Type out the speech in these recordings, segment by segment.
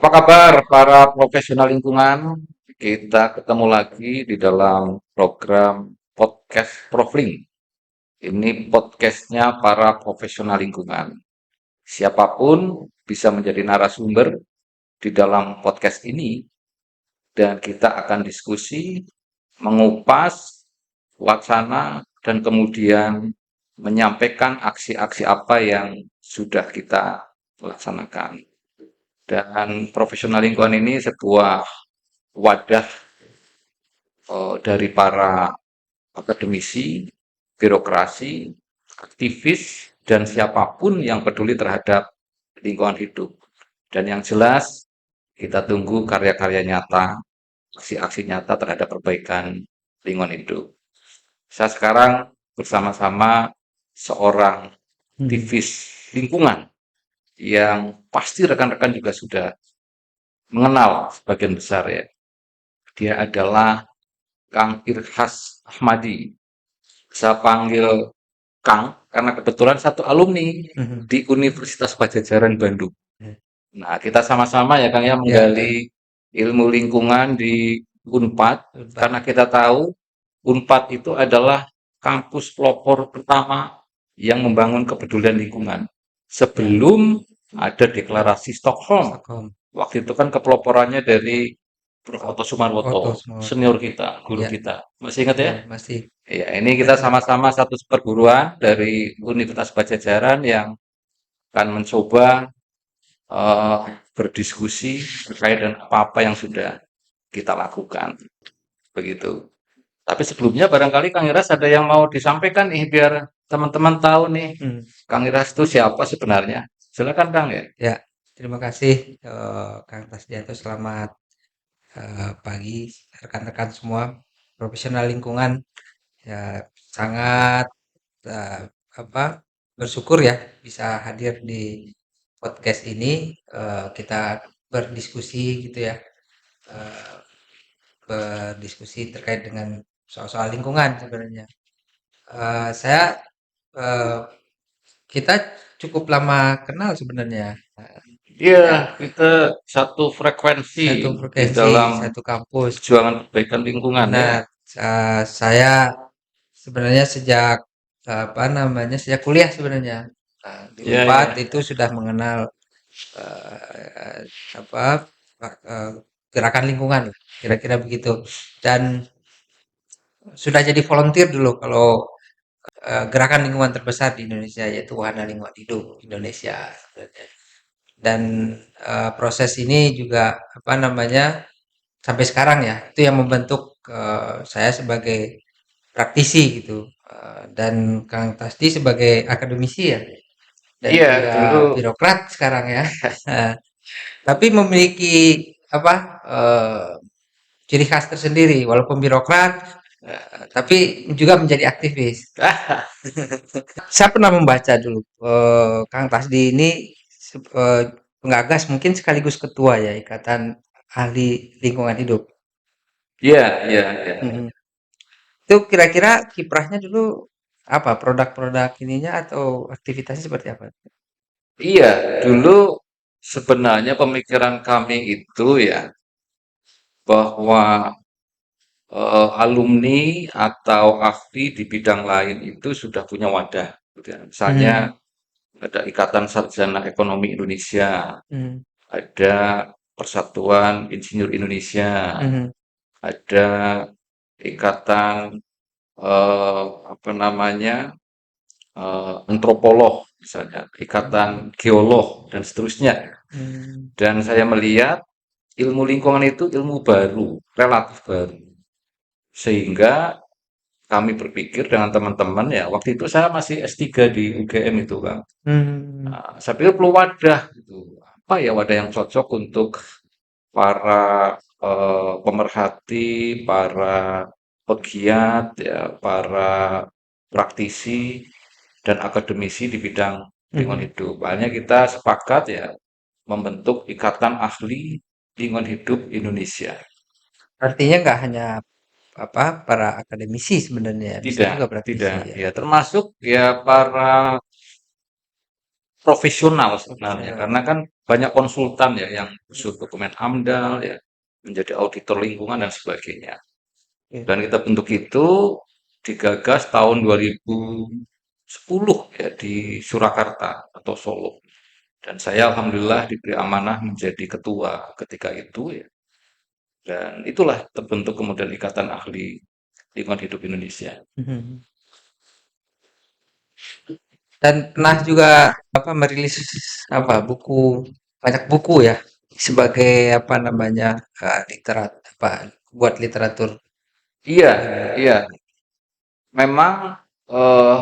Apa kabar para profesional lingkungan? Kita ketemu lagi di dalam program podcast Profling. Ini podcastnya para profesional lingkungan. Siapapun bisa menjadi narasumber di dalam podcast ini dan kita akan diskusi, mengupas wacana dan kemudian menyampaikan aksi-aksi apa yang sudah kita laksanakan. Dan profesional lingkungan ini sebuah wadah dari para akademisi, birokrasi, aktivis, dan siapapun yang peduli terhadap lingkungan hidup. Dan yang jelas, kita tunggu karya-karya nyata, aksi-aksi nyata terhadap perbaikan lingkungan hidup. Saya sekarang bersama-sama seorang aktivis lingkungan yang pasti rekan-rekan juga sudah mengenal sebagian besar ya. Dia adalah Kang Irhas Ahmadi. Saya panggil Kang karena kebetulan satu alumni di Universitas Pajajaran Bandung. Nah, kita sama-sama ya Kang ya menggali ilmu lingkungan di Unpad karena kita tahu Unpad itu adalah kampus pelopor pertama yang membangun kepedulian lingkungan. Sebelum ada deklarasi Stockholm. Waktu itu kan kepeloporannya dari Prof. Otto Sumarwoto, senior kita, guru kita. Masih ingat ya? Masih. Ya, ini kita sama-sama satu perguruan dari Universitas Pajajaran yang akan mencoba eh, berdiskusi terkait dengan apa-apa yang sudah kita lakukan. Begitu. Tapi sebelumnya barangkali Kang Iras ada yang mau disampaikan nih biar teman-teman tahu nih Kang Iras itu siapa sebenarnya. Silakan Kang ya. Ya, terima kasih Kang Tasdianto. Selamat pagi rekan-rekan semua profesional lingkungan. Ya, sangat eh, apa bersyukur ya bisa hadir di podcast ini. Kita berdiskusi gitu ya, eh, berdiskusi terkait dengan soal-soal lingkungan sebenarnya. Saya eh, kita cukup lama kenal sebenarnya. Iya, Ya, kita satu frekuensi satu di frekuensi, dalam satu kampus. perjuangan perbaikan lingkungan ya. Benar. Saya sebenarnya sejak apa namanya sejak kuliah sebenarnya. Nah, di Iya, Unpad iya. itu sudah mengenal eh, apa eh, gerakan lingkungan lah, kira-kira begitu. Dan sudah jadi volunteer dulu kalau gerakan lingkungan terbesar di Indonesia yaitu Wahana Lingkungan Hidup Indonesia sebenarnya. Dan proses ini juga apa namanya sampai sekarang ya itu yang membentuk saya sebagai praktisi gitu dan Kang Tasdi sebagai akademisi ya dan Iya, juga dulu birokrat sekarang ya. Tapi memiliki apa ciri khas tersendiri walaupun birokrat tapi juga menjadi aktivis. Saya pernah membaca dulu Kang Tasdi ini penggagas mungkin sekaligus ketua ya Ikatan Ahli Lingkungan Hidup. iya, iya, iya. Mhm. Itu kira-kira kiprahnya dulu apa? Produk-produk ininya atau aktivitasnya seperti apa? Iya, dulu sebenarnya pemikiran kami itu ya bahwa alumni atau ahli di bidang lain itu sudah punya wadah, gitu ya. Misalnya Hmm, ada Ikatan Sarjana Ekonomi Indonesia, hmm, ada Persatuan Insinyur Indonesia, hmm, ada Ikatan apa namanya antropolog, misalnya Ikatan hmm, Geolog dan seterusnya. hmm, Dan saya melihat ilmu lingkungan itu ilmu baru, relatif baru. Sehingga kami berpikir dengan teman-teman ya, waktu itu saya masih S3 di UGM itu Kang. hmm, Nah, saya pikir perlu wadah gitu. Apa ya wadah yang cocok untuk para pemerhati, para pegiat, ya, para praktisi dan akademisi di bidang lingkungan hmm. hidup. Hanya kita sepakat ya membentuk Ikatan Ahli Lingkungan Hidup Indonesia. Artinya nggak hanya apa para akademisi sebenarnya bisa Tidak, juga praktisi tidak. ya. Ya, termasuk ya para profesional sebenarnya Profesional. karena kan banyak konsultan ya yang khusus dokumen AMDAL ya, menjadi auditor lingkungan dan sebagainya. Oke. Dan kita bentuk itu digagas tahun 2010 ya di Surakarta atau Solo. Dan saya alhamdulillah diberi amanah menjadi ketua ketika itu ya. Dan itulah terbentuk kemudian Ikatan Ahli Lingkungan Hidup Indonesia. Mhm. Dan pernah juga apa merilis apa buku banyak buku ya sebagai apa namanya literat apa buat literatur Iya, ilmiah. iya. Memang eh,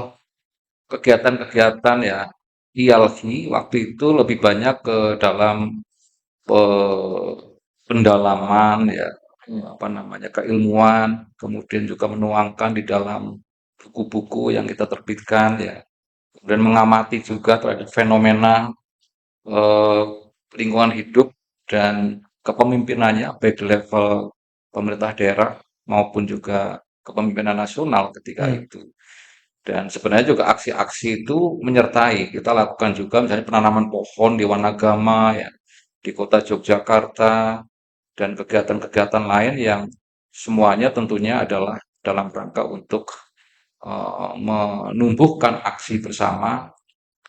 kegiatan-kegiatan ya IALHI waktu itu lebih banyak ke dalam eh, pendalaman ya apa namanya keilmuan, kemudian juga menuangkan di dalam buku-buku yang kita terbitkan ya, kemudian mengamati juga terhadap fenomena eh, lingkungan hidup dan kepemimpinannya baik di level pemerintah daerah maupun juga kepemimpinan nasional ketika Hmm. itu. Dan sebenarnya juga aksi-aksi itu menyertai. Kita lakukan juga misalnya penanaman pohon di Wanagama ya, di kota Yogyakarta, dan kegiatan-kegiatan lain yang semuanya tentunya adalah dalam rangka untuk menumbuhkan aksi bersama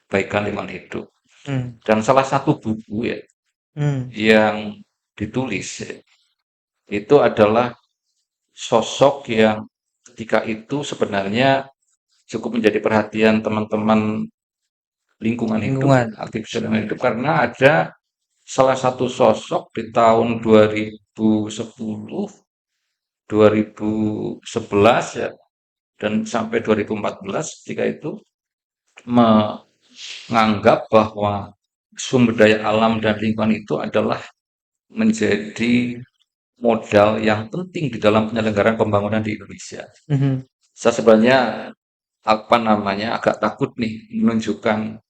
kebaikan lingkungan hidup. Hmm. Dan salah satu buku ya Hmm. yang ditulis ya, itu adalah sosok yang ketika itu sebenarnya cukup menjadi perhatian teman-teman lingkungan hidup, Lingkungan. aktivis lingkungan hidup karena ada salah satu sosok di tahun 2010, 2011 ya, dan sampai 2014 ketika itu menganggap bahwa sumber daya alam dan lingkungan itu adalah menjadi modal yang penting di dalam penyelenggaraan pembangunan di Indonesia. Mhm. Saya sebenarnya apa namanya agak takut nih menunjukkan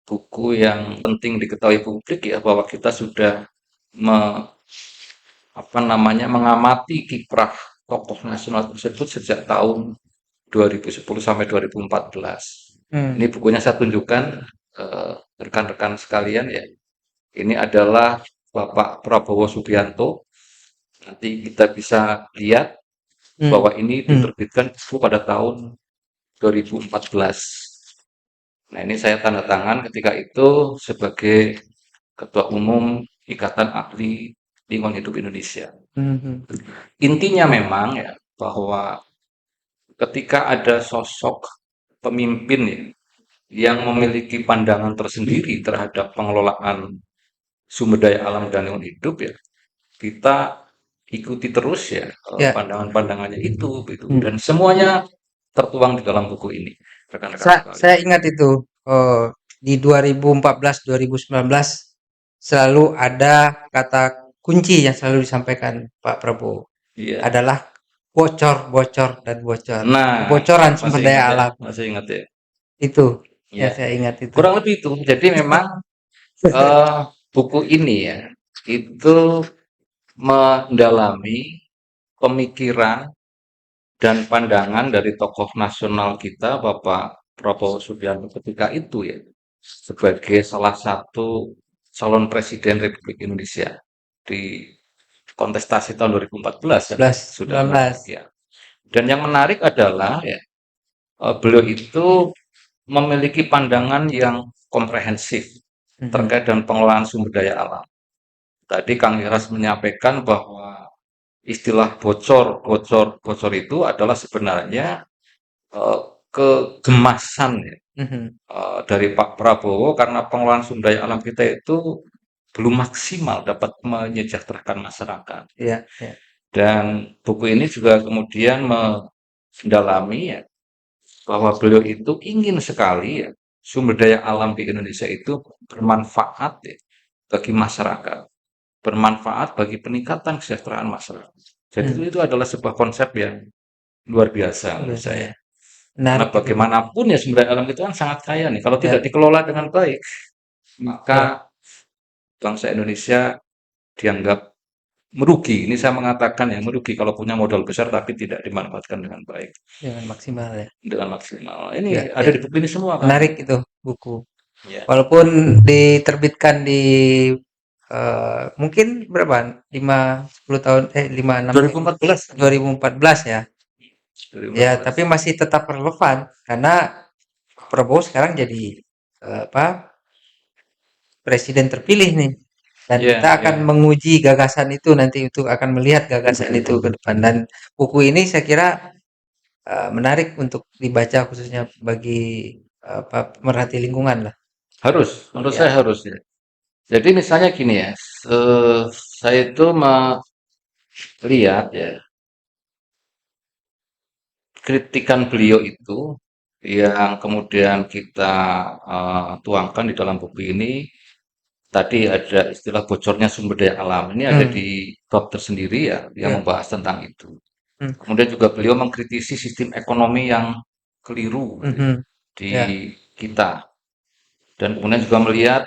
buku yang penting diketahui publik ya bahwa kita sudah me, apa namanya mengamati kiprah tokoh nasional tersebut sejak tahun 2010 sampai 2014. Hmm. Ini bukunya saya tunjukkan rekan-rekan sekalian ya. Ini adalah Bapak Prabowo Subianto. Nanti kita bisa lihat Hmm. bahwa ini Hmm. diterbitkan pada tahun 2014. Nah, ini saya tanda tangan ketika itu sebagai Ketua Umum Ikatan Ahli Lingkungan Hidup Indonesia. Mhm. Intinya memang ya bahwa ketika ada sosok pemimpin ya, yang memiliki pandangan tersendiri terhadap pengelolaan sumber daya alam dan lingkungan hidup ya, kita ikuti terus ya Ya. pandangan-pandangannya itu gitu. Hmm. Dan semuanya tertuang di dalam buku ini, rekan-rekan Saya sekalian. ingat itu di 2014 2019 selalu ada kata kunci yang selalu disampaikan Pak Prabowo Iya. adalah bocor, bocor, dan bocor. Nah, Kebocoran sumber masih daya ingat ya, alam. masih ingat ya. Itu Ya, yang saya ingat itu. kurang lebih itu. Jadi memang eh, buku ini ya itu mendalami pemikiran dan pandangan dari tokoh nasional kita, Bapak Prabowo Subianto ketika itu ya, sebagai salah satu calon presiden Republik Indonesia di kontestasi tahun 2014 ya, 11, sudah 19. menarik ya. Dan yang menarik adalah ya, beliau itu memiliki pandangan yang komprehensif Mhm. terkait dengan pengelolaan sumber daya alam. Tadi Kang Iras menyampaikan bahwa istilah bocor, bocor, bocor itu adalah sebenarnya eh, kegemasan ya, Mhm. dari Pak Prabowo karena pengelolaan sumber daya alam kita itu belum maksimal dapat menyejahterakan masyarakat. Iya, iya. Dan buku ini juga kemudian mendalami ya, bahwa beliau itu ingin sekali ya, sumber daya alam di Indonesia itu bermanfaat ya, bagi masyarakat, bermanfaat bagi peningkatan kesejahteraan masyarakat. Jadi Hmm. itu adalah sebuah konsep yang luar biasa menurut Biasa saya. ya. Karena Menarik itu. bagaimanapun ya sumber daya alam itu kan sangat kaya nih. Kalau tidak Ya, dikelola dengan baik, ya. maka bangsa Indonesia dianggap merugi. Ini saya mengatakan ya merugi kalau punya modal besar tapi tidak dimanfaatkan dengan baik, Dengan maksimal ya. dengan maksimal. Ini Ya, ada ya. di buku ini semua kan. Menarik itu buku. Ya. Walaupun diterbitkan di mungkin berapa? 5 10 tahun 5 6 2014. 2014 ya. Ya, tapi 2014. masih tetap relevan karena Prabowo sekarang jadi apa? Presiden terpilih nih. Dan kita Ya, akan ya. menguji gagasan itu nanti itu akan melihat gagasan itu ke depan dan buku ini saya kira menarik untuk dibaca khususnya bagi apa pemerhati lingkungan lah. Harus, menurut saya Ya. harus ya. Jadi misalnya gini ya, saya itu melihat ya, kritikan beliau itu yang kemudian kita tuangkan di dalam buku ini. Tadi ada istilah bocornya sumber daya alam. Ini ada Hmm. di bab tersendiri ya, yang Ya. membahas tentang itu. Hmm. Kemudian juga beliau mengkritisi sistem ekonomi yang keliru Mhm. di Ya. kita. Dan kemudian juga melihat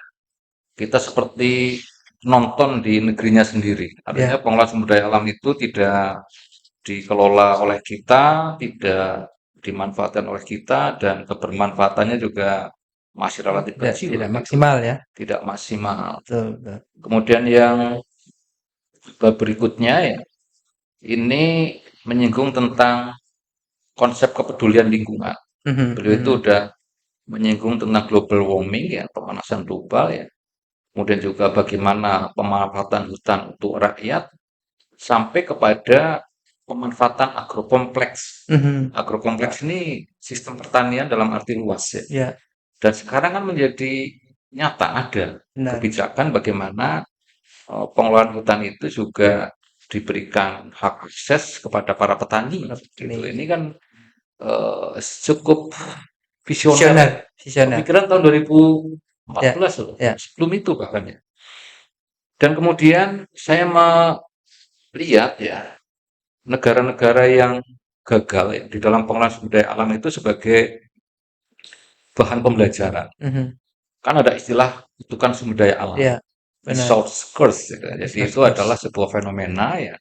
kita seperti nonton di negerinya sendiri. Artinya Ya. pengelolaan sumber daya alam itu tidak dikelola oleh kita, tidak dimanfaatkan oleh kita, dan kebermanfaatannya juga masih relatif Tidak kecil tidak gitu, maksimal ya. tidak maksimal. Betul, betul. Kemudian yang bab berikutnya ya, ini menyinggung tentang konsep kepedulian lingkungan. Mhm, Beliau itu mhm. udah menyinggung tentang global warming ya, pemanasan global ya. Kemudian juga bagaimana pemanfaatan hutan untuk rakyat sampai kepada pemanfaatan agrokompleks. Mhm. Agrokompleks ini sistem pertanian dalam arti luas ya. Ya, Dan sekarang kan menjadi nyata ada benar. kebijakan bagaimana pengelolaan hutan itu juga diberikan hak akses kepada para petani. Gitu. Ini Ini kan cukup visioner visioner, ya. visioner. Pemikiran tahun Ya, 2014 loh, ya. sebelum itu bahkan ya. Dan kemudian saya melihat ya negara-negara yang gagal ya, di dalam pengelolaan sumber daya alam itu sebagai bahan pembelajaran. Mhm. Kan ada istilah kutukan sumber daya alam, Ya, benar. resource curse. Ya kan. Jadi Resource itu adalah course. sebuah fenomena ya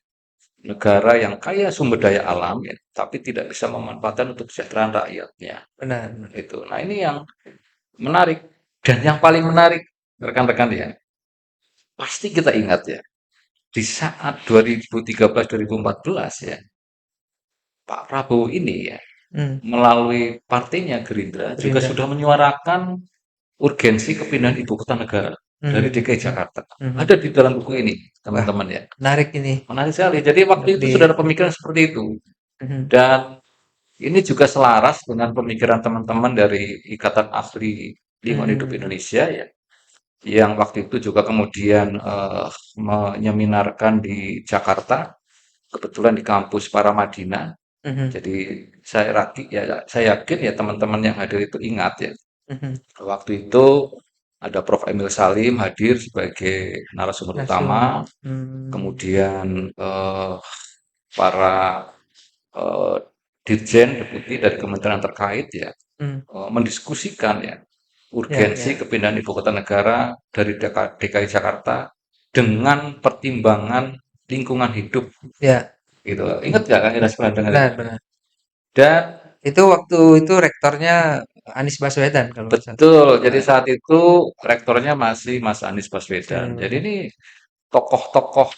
negara yang kaya sumber daya alam ya, tapi tidak bisa memanfaatkan untuk kesejahteraan rakyatnya. Benar, benar. Itu. Nah ini yang menarik dan yang paling menarik rekan-rekan ya, pasti kita ingat ya di saat 2013-2014 ya Pak Prabowo ini ya Hmm. melalui partainya Gerindra juga Gerindra. sudah menyuarakan urgensi kepindahan ibu kota negara dari Mhm, DKI mhm, Jakarta. mhm. Ada di dalam buku ini, Wah, teman-teman ya. menarik ini Menarik sekali. Jadi waktu untuk itu di sudah ada pemikiran seperti itu. mhm, Dan ini juga selaras dengan pemikiran teman-teman dari Ikatan Ahli Lingkungan Hidup mhm, Indonesia ya, yang waktu itu juga kemudian menyeminarkan di Jakarta, kebetulan di kampus Paramadina. mhm, Jadi saya yakin ya teman-teman yang hadir itu ingat ya. mhm. Waktu itu ada Prof. Emil Salim hadir sebagai narasumber utama, Langsung. Hmm. kemudian para eh, dirjen deputi dari kementerian terkait ya Hmm. mendiskusikan ya Ya, urgensi ya, kepindahan ibu kota negara dari DKI Jakarta dengan pertimbangan lingkungan hidup ya. gitu. Ingat nggak kan kita pernah dengar itu? Benar, benar. Dan Itu waktu itu rektornya Anies Baswedan kalau nggak salah. betul, jadi Nah, saat itu rektornya masih Mas Anies Baswedan. Jadi hmm. ini tokoh-tokoh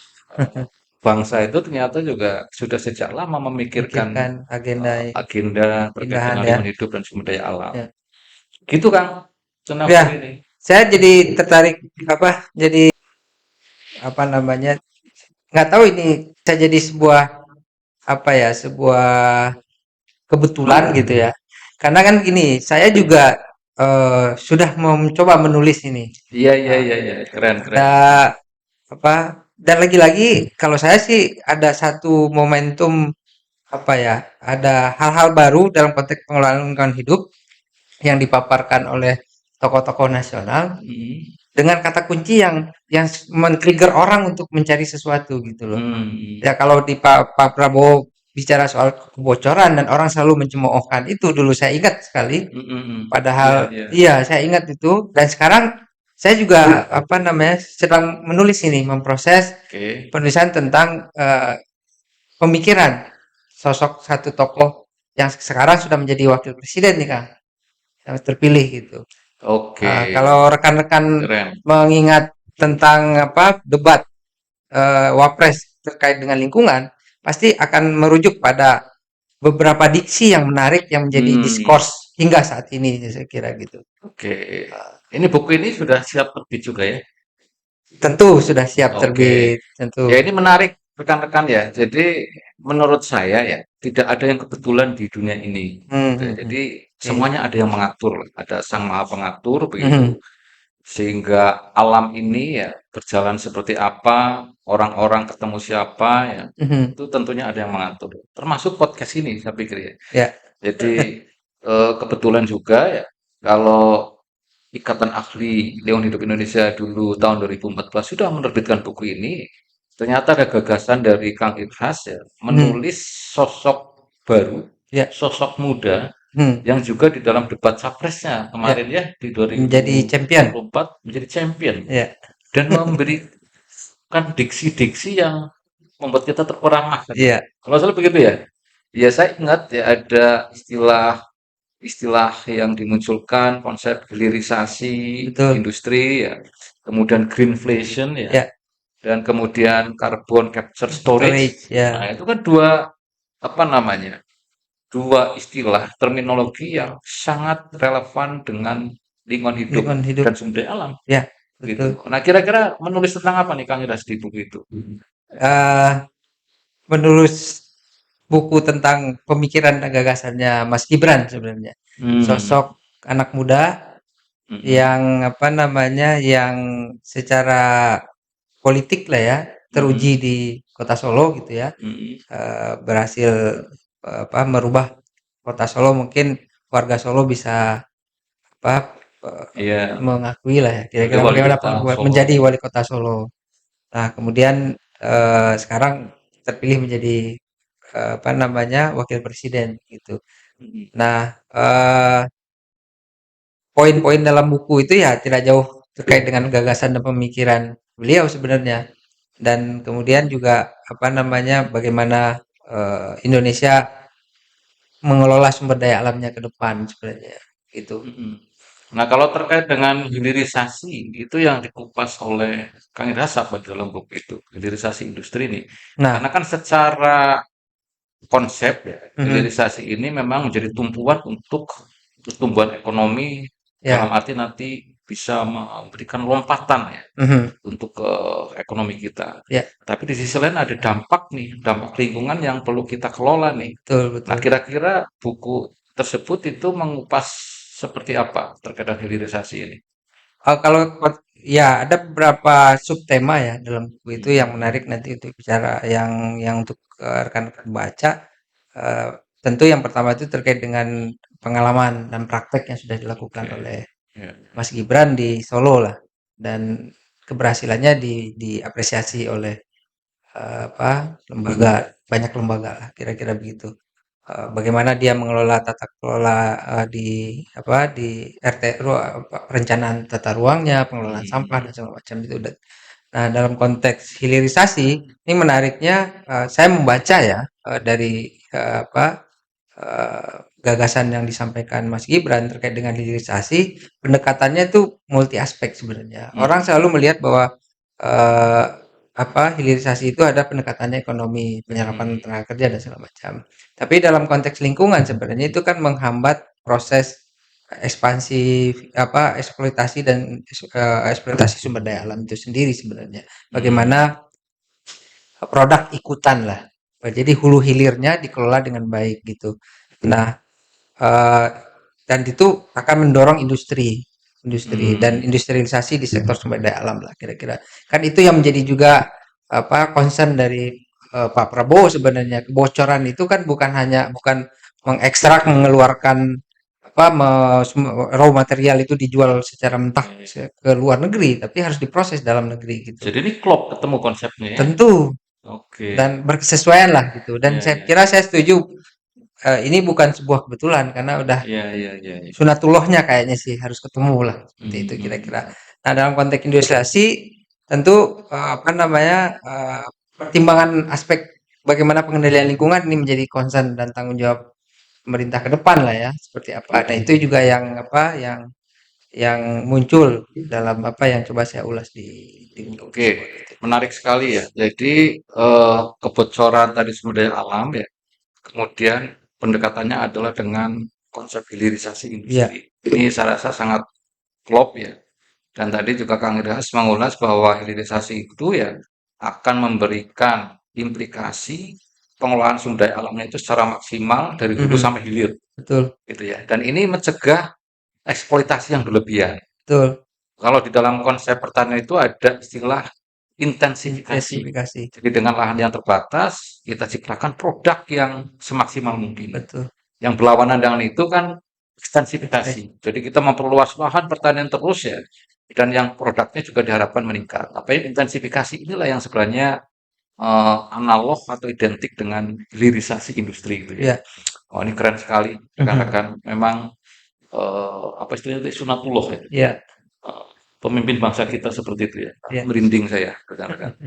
bangsa itu ternyata juga sudah sejak lama memikirkan Mikirkan agenda agenda terkait pindahan dengan ya. lingkungan hidup dan sumber daya alam. Ya. Gitu Kang, Sunafri Ya, ini. saya jadi tertarik apa? Jadi apa namanya? Nggak tahu ini saya jadi sebuah apa ya? Sebuah kebetulan gitu ya. Karena kan gini, saya juga sudah mencoba menulis ini. Iya, iya, Nah, iya, iya. Keren, keren. ada apa? Dan lagi-lagi kalau saya sih ada satu momentum apa ya? Ada hal-hal baru dalam konteks pengelolaan lingkungan hidup yang dipaparkan oleh tokoh-tokoh nasional Hmm, dengan kata kunci yang men-trigger orang untuk mencari sesuatu gitu loh. hmm, Ya kalau di Pak Prabowo bicara soal kebocoran dan orang selalu mencemoohkan itu dulu saya ingat sekali. hmm, hmm. Iya, Padahal iya. iya saya ingat itu dan sekarang saya juga apa namanya sedang menulis ini memproses Oke. penulisan tentang pemikiran sosok satu tokoh yang sekarang sudah menjadi wakil presiden nih Kang yang terpilih gitu. Oke, Kalau rekan-rekan keren. mengingat tentang debat Wapres terkait dengan lingkungan, pasti akan merujuk pada beberapa diksi yang menarik yang menjadi Hmm, diskurs hingga saat ini, saya kira gitu. oke. Ini buku ini sudah siap terbit juga ya? Tentu sudah siap Oke. terbit, tentu. Ya ini menarik rekan-rekan ya. Jadi menurut saya ya tidak ada yang kebetulan di dunia ini. Hmm, Gitu ya. hmm, hmm. Jadi Oke. semuanya ada yang mengatur, ada sang maha pengatur Hmm, begitu. Sehingga alam ini ya berjalan seperti apa, orang-orang ketemu siapa ya, hmm. itu tentunya ada yang mengatur. Termasuk podcast ini saya pikir ya. Ya, Jadi kebetulan juga ya kalau Ikatan Ahli Lingkungan Hidup Indonesia dulu tahun 2014 sudah menerbitkan buku ini. Ternyata ada gagasan dari Kang Ibhas ya, hmm. menulis sosok baru, Ya, sosok muda hmm. yang juga di dalam debat capresnya Ya, kemarin ya di menjadi champion. 2024 menjadi champion Ya, dan memberikan diksi-diksi yang membuat kita terperangah. iya, Kalau salah begitu ya. Ya saya ingat ya ada istilah yang dimunculkan konsep hilirisasi betul. industri ya, kemudian greenflation ya, Ya, dan kemudian carbon capture storage. storage ya, Nah, itu kan dua apa namanya? Dua istilah terminologi yang sangat relevan dengan lingkungan hidup lingkungan hidup. dan sumber daya alam Ya, gitu. betul. Nah, kira-kira menulis tentang apa nih Kang Iras di buku itu? eh Menulis buku tentang pemikiran dan gagasannya Mas Gibran sebenarnya. Hmm, Sosok anak muda mm-mm, yang yang secara politik lah ya, teruji mm-mm, di Kota Solo gitu ya. mm-mm. Berhasil merubah Kota Solo, mungkin warga Solo bisa apa Iya, mengakui lah ya sebagai kira-kira wali bagaimana kota Solo. menjadi wali kota Solo. Nah, kemudian sekarang terpilih menjadi wakil presiden gitu. Mm-mm, Nah, poin-poin dalam buku itu ya tidak jauh terkait dengan gagasan dan pemikiran beliau sebenarnya. Dan kemudian juga bagaimana Indonesia mengelola sumber daya alamnya ke depan sebenarnya gitu. mm-mm. Nah, kalau terkait dengan hilirisasi, itu yang dikupas oleh Kang Iras apa di dalam buku itu? Hilirisasi industri nih. Karena Nah, kan secara konsep ya, mhm, hilirisasi ini memang menjadi tumpuan untuk pertumbuhan ekonomi dalam ya, arti nanti bisa memberikan lompatan ya mhm, untuk ke ekonomi kita. ya, Tapi di sisi lain ada dampak nih, dampak lingkungan yang perlu kita kelola nih. betul Nah, betul. kira-kira buku tersebut itu mengupas seperti apa terkait dengan hilirisasi ini? Kalau ya ada beberapa subtema ya dalam buku itu yang Mhm, menarik nanti untuk bicara yang untuk rekan-rekan baca. Eee, Tentu yang pertama itu terkait dengan pengalaman dan praktek yang sudah dilakukan oke. oleh Ya. Mas Gibran di Solo lah, dan keberhasilannya diapresiasi oleh lembaga, banyak lembaga lah kira-kira begitu. Bagaimana dia mengelola tata kelola di di RT perencanaan tata ruangnya, pengelolaan sampah dan Mhm, segala macam itu. Nah, dalam konteks hilirisasi ini menariknya, saya membaca ya dari gagasan yang disampaikan Mas Gibran terkait dengan hilirisasi, pendekatannya itu multi aspek sebenarnya. Orang mhm, selalu melihat bahwa eh, hilirisasi itu ada pendekatannya ekonomi, penyerapan mhm, tenaga kerja dan segala macam. Tapi dalam konteks lingkungan sebenarnya itu kan menghambat proses ekspansi eksploitasi dan eksploitasi sumber daya alam itu sendiri sebenarnya. mhm, Bagaimana produk ikutan lah. Jadi hulu hilirnya dikelola dengan baik gitu. Nah, Eee, dan itu akan mendorong industri dan mhm, industrialisasi di sektor sumber daya alam lah kira-kira. Kan itu yang menjadi juga concern dari Pak Prabowo sebenarnya. Kebocoran itu kan bukan mengekstrak, mengeluarkan raw material itu dijual secara mentah ya, ya. ke luar negeri, tapi harus diproses dalam negeri gitu. Jadi ini klop ketemu konsepnya ya? Tentu, Oke. dan berkesesuaian lah gitu. Dan Ya, saya ya, kira saya setuju, ini bukan sebuah kebetulan karena udah ya, ya, ya, ya. sunatullahnya kayaknya sih harus ketemu lah seperti itu Mhm, kira-kira. mhm, Nah, dalam konteks industrialisasi tentu pertimbangan aspek bagaimana pengendalian lingkungan ini menjadi concern dan tanggung jawab pemerintah ke depan lah ya seperti apa. Nah, itu juga yang yang muncul dalam apa yang coba saya ulas di buku Oke, tersebut gitu. menarik sekali ya. Jadi kebocoran tadi sumber daya alam ya. Kemudian pendekatannya adalah dengan konsep hilirisasi Iya, industri. Ini saya rasa sangat klop ya. Dan tadi juga Kang Iras mengulas bahwa hilirisasi itu ya akan memberikan implikasi pengelolaan sumber daya alamnya itu secara maksimal dari hulu mhm, sampai hilir betul, gitu ya. Dan ini mencegah eksploitasi yang berlebihan. betul, Kalau di dalam konsep pertanian itu ada istilah intensifikasi. intensifikasi, Jadi dengan lahan yang terbatas, kita ciptakan produk yang semaksimal mungkin. betul, Yang berlawanan dengan itu kan ekstensi, ekstensifikasi. Jadi kita memperluas lahan pertanian terus ya, dan yang produknya juga diharapkan meningkat. Tapi intensifikasi inilah yang sebenarnya analog atau identik dengan hilirisasi industri itu ya. iya, Oh ini keren sekali, mhm, rekan-rekan. Memang apa istilahnya itu sunatullah ya. iya, Pemimpin bangsa kita seperti itu ya. iya, Merinding saya, rekan-rekan.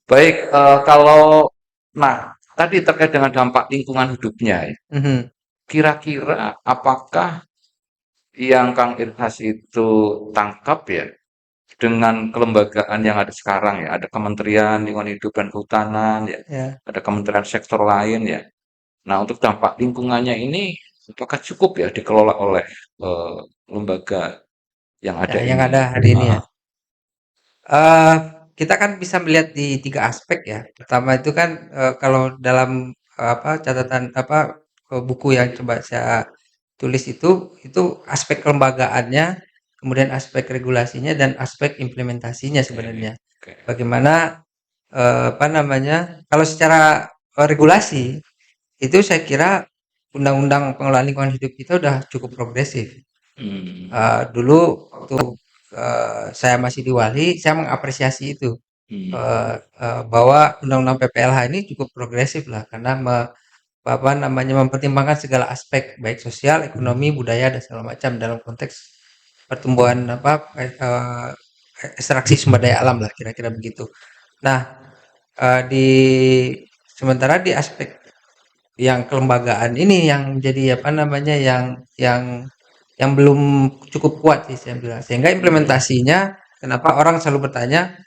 Baik, kalau nah tadi terkait dengan dampak lingkungan hidupnya ya. mhm, Kira-kira apakah yang Kang Irhas itu tangkap ya dengan kelembagaan yang ada sekarang ya, ada Kementerian Lingkungan Hidup dan Kehutanan ya, iya. ada kementerian sektor lain ya. Nah, untuk dampak lingkungannya ini apakah cukup ya dikelola oleh eh, lembaga yang Ya, ada yang ini? ada hari ini Ah, ya. ah. Eee, kita kan bisa melihat di 3 aspek ya. Pertama itu kan, kalau dalam, apa, catatan apa, buku yang coba saya tulis itu aspek kelembagaannya, kemudian aspek regulasinya dan aspek implementasinya Oke, sebenarnya. oke. Bagaimana, apa namanya, kalau secara, regulasi, itu saya kira Undang-Undang Pengelolaan Lingkungan Hidup kita udah cukup progresif. Hmm, Dulu waktu, saya masih di Wali, saya mengapresiasi itu, hmm, bahwa undang-undang PPLH ini cukup progresif lah karena apa namanya, mempertimbangkan segala aspek baik sosial, ekonomi, budaya dan segala macam dalam konteks pertumbuhan apa, ekstraksi sumber daya alam lah kira-kira begitu. Nah, di sementara di aspek yang kelembagaan ini yang jadi apa namanya, yang belum cukup kuat sih saya bilang. Sehingga hmm. implementasinya kenapa orang selalu bertanya,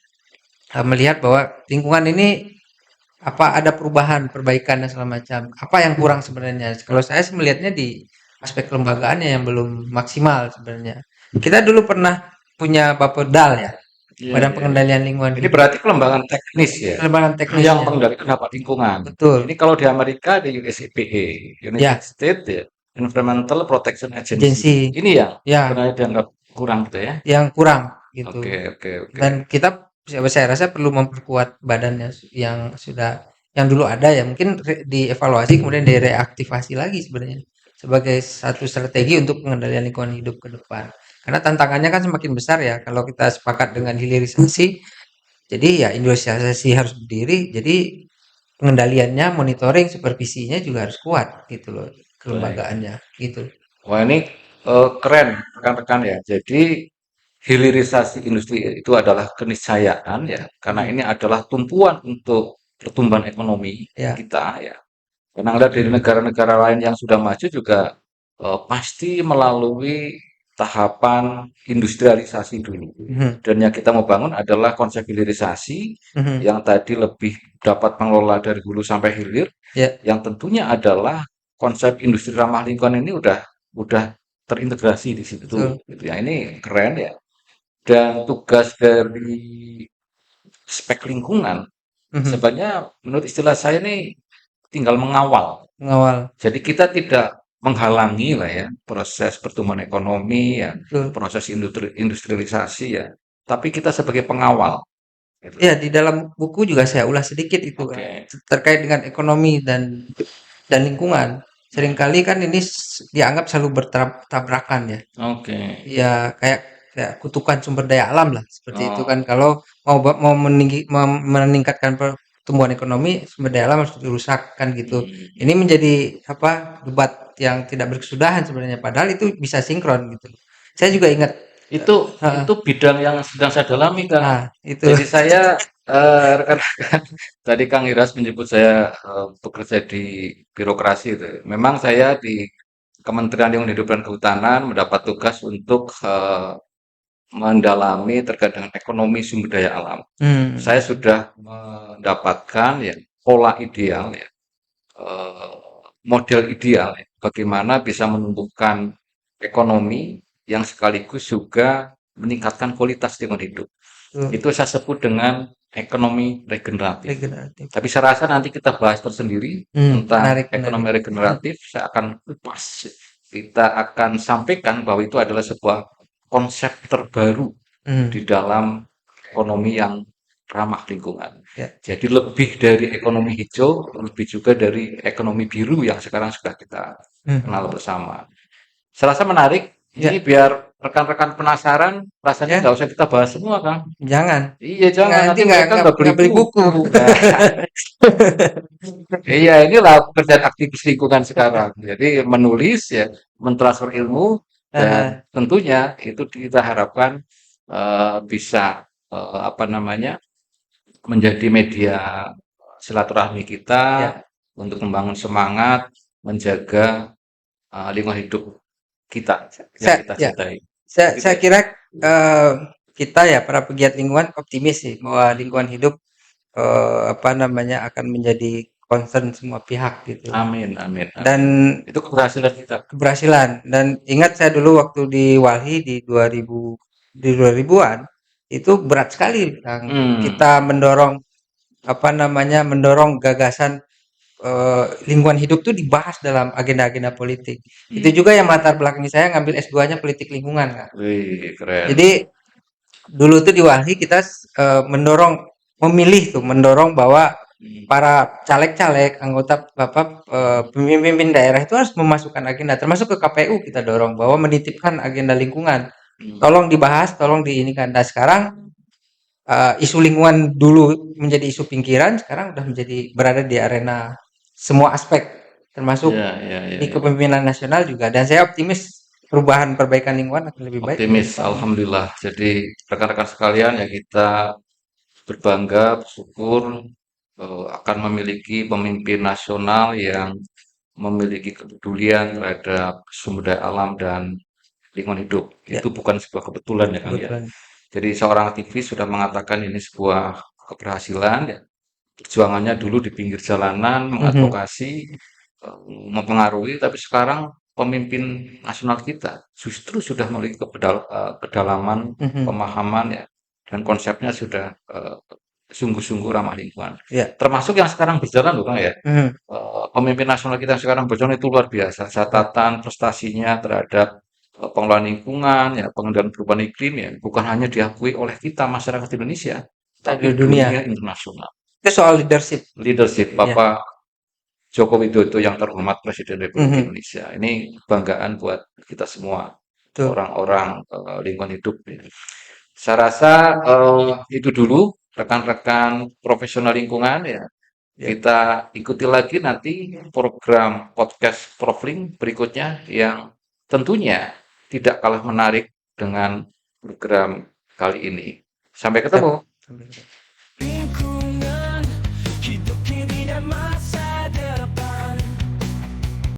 melihat bahwa lingkungan ini apa ada perubahan, perbaikan dan segala macam. Apa yang kurang sebenarnya? Kalau saya sih melihatnya di aspek kelembagaannya yang belum maksimal sebenarnya. Kita dulu pernah punya Bapedal ya, Iya, Badan iya, iya. Pengendalian Lingkungan Ini Hidup. berarti pengembangan teknis ya, Kelembagaan yang teknisnya. mengendalikan dampak lingkungan. Ini Betul. kalau di Amerika ada US EPA, United Ya, States ya, Environmental Protection Agency. agensi. Ini yang Ya, sebenarnya dianggap kurang gitu ya. yang kurang gitu. Oke, oke, oke. Dan kita saya rasa perlu memperkuat badannya yang sudah yang dulu ada ya mungkin dievaluasi kemudian direaktivasi lagi sebenarnya sebagai satu strategi untuk pengendalian lingkungan hidup ke depan. Karena tantangannya kan semakin besar ya kalau kita sepakat dengan hilirisasi. Jadi ya industrialisasi harus berdiri. Jadi pengendaliannya, monitoring, supervisinya juga harus kuat gitu loh Baik. kelembagaannya gitu. Wah ini keren rekan-rekan ya. Jadi hilirisasi industri itu adalah keniscayaan ya, karena Mhm. ini adalah tumpuan untuk pertumbuhan ekonomi Ya. kita ya. Karena ngeliat dari negara-negara lain yang sudah maju juga pasti melalui tahapan industrialisasi dulu. Mhm. Dan yang kita mau bangun adalah konsep hilirisasi Mhm. yang tadi lebih dapat mengelola dari hulu sampai hilir, Ya, yang tentunya adalah konsep industri ramah lingkungan ini udah terintegrasi di situ. betul. Gitu ya. Ini keren ya. Dan tugas dari spek lingkungan Mhm. sebenarnya menurut istilah saya ini tinggal mengawal. Mengawal. Jadi kita tidak menghalangi lah ya proses pertumbuhan ekonomi ya, Betul. proses industrialisasi ya. Tapi kita sebagai pengawal gitu. Ya, di dalam buku juga saya ulas sedikit itu, Oke. terkait dengan ekonomi dan lingkungan. Seringkali kan ini dianggap selalu bertabrakan ya. Oke. Ya kayak kayak kutukan sumber daya alam lah seperti itu kan. Oh. Kalau mau meningkatkan pertumbuhan ekonomi, sumber daya alam harus dirusak kan gitu. Ini Hmm. menjadi apa debat yang tidak berkesudahan sebenarnya. Padahal itu bisa sinkron gitu. Saya juga ingat. Itu Heeh. itu bidang yang sedang saya dalami, Kang. Nah, itu. Jadi saya rekan-rekan tadi Kang Iras menyebut saya bekerja di birokrasi itu. Memang saya di Kementerian Lingkungan Hidup dan Kehutanan mendapat tugas untuk mendalami terkait dengan ekonomi sumber daya alam. Saya sudah mendapatkan ya pola ideal ya, eh, model ideal ya, bagaimana bisa menumbuhkan ekonomi yang sekaligus juga meningkatkan kualitas lingkungan hidup. Betul. Itu saya sebut dengan ekonomi regeneratif. Regeneratif. Tapi saya rasa nanti kita bahas tersendiri tentang Menarik, menarik. ekonomi regeneratif. Saya akan kupas. Kita akan sampaikan bahwa itu adalah sebuah konsep terbaru di dalam ekonomi yang ramah lingkungan. Ya. Jadi lebih dari ekonomi hijau, lebih juga dari ekonomi biru yang sekarang sudah kita kenal bersama. Saya rasa menarik. Ini Ya. biar rekan-rekan penasaran, rasanya Ya. nggak usah kita bahas semua, Kang. Jangan. Iya, jangan. Nanti mereka nggak nggak beli buku. Nah, iya, inilah pekerjaan aktivis lingkungan sekarang. Jadi menulis ya, mentransfer ilmu, dan tentunya itu kita harapkan bisa apa namanya menjadi media silaturahmi kita Ya. untuk membangun semangat, menjaga lingkungan hidup kita yang kita Ya. cintai. Saya kira kita ya para pegiat lingkungan optimis sih bahwa lingkungan hidup akan menjadi concern semua pihak gitu. Amin, amin, amin. Dan itu keberhasilan kita. Keberhasilan. Dan ingat saya dulu waktu di Walhi di 2000-an itu berat sekali, Kang. Kita mendorong mendorong gagasan lingkungan hidup tuh dibahas dalam agenda-agenda politik. Itu juga yang latar belakangi saya ngambil S2-nya politik lingkungan, Kang. Wih, keren. Jadi dulu tuh di Walhi kita mendorong bahwa para caleg-caleg anggota pemimpin daerah itu harus memasukkan agenda, termasuk ke KPU kita dorong bahwa menitipkan agenda lingkungan. Tolong dibahas, tolong diinikan. Nah sekarang isu lingkungan dulu menjadi isu pinggiran, sekarang udah berada di arena semua aspek, termasuk di kepemimpinan nasional juga. Dan saya optimis perubahan perbaikan lingkungan akan lebih baik. Optimis, alhamdulillah. Jadi rekan-rekan sekalian ya kita berbangga, bersyukur akan memiliki pemimpin nasional yang memiliki kepedulian terhadap sumber daya alam dan lingkungan hidup. Itu bukan sebuah kebetulan ya, Kang ya. Jadi seorang aktivis sudah mengatakan ini sebuah keberhasilan ya. Perjuangannya dulu di pinggir jalanan, mengadvokasi, mempengaruhi, tapi sekarang pemimpin nasional kita justru sudah memiliki kedalaman pemahaman ya, dan konsepnya sudah sungguh-sungguh ramah lingkungan. Termasuk yang sekarang berjalan loh, Kang ya. Pemimpin nasional kita yang sekarang berjalan itu luar biasa. Catatan prestasinya terhadap pengelolaan lingkungan, ya, pengendalian perubahan iklim ya, bukan hanya diakui oleh kita masyarakat Indonesia, tapi dunia internasional. Itu soal leadership. Leadership, Bapak Joko Widodo yang terhormat Presiden Republik Indonesia. Ini kebanggaan buat kita semua, orang-orang lingkungan hidup. Saya rasa itu dulu rekan-rekan profesional lingkungan ya. Kita ikuti lagi nanti program podcast Profling berikutnya yang tentunya tidak kalah menarik dengan program kali ini. Sampai ketemu.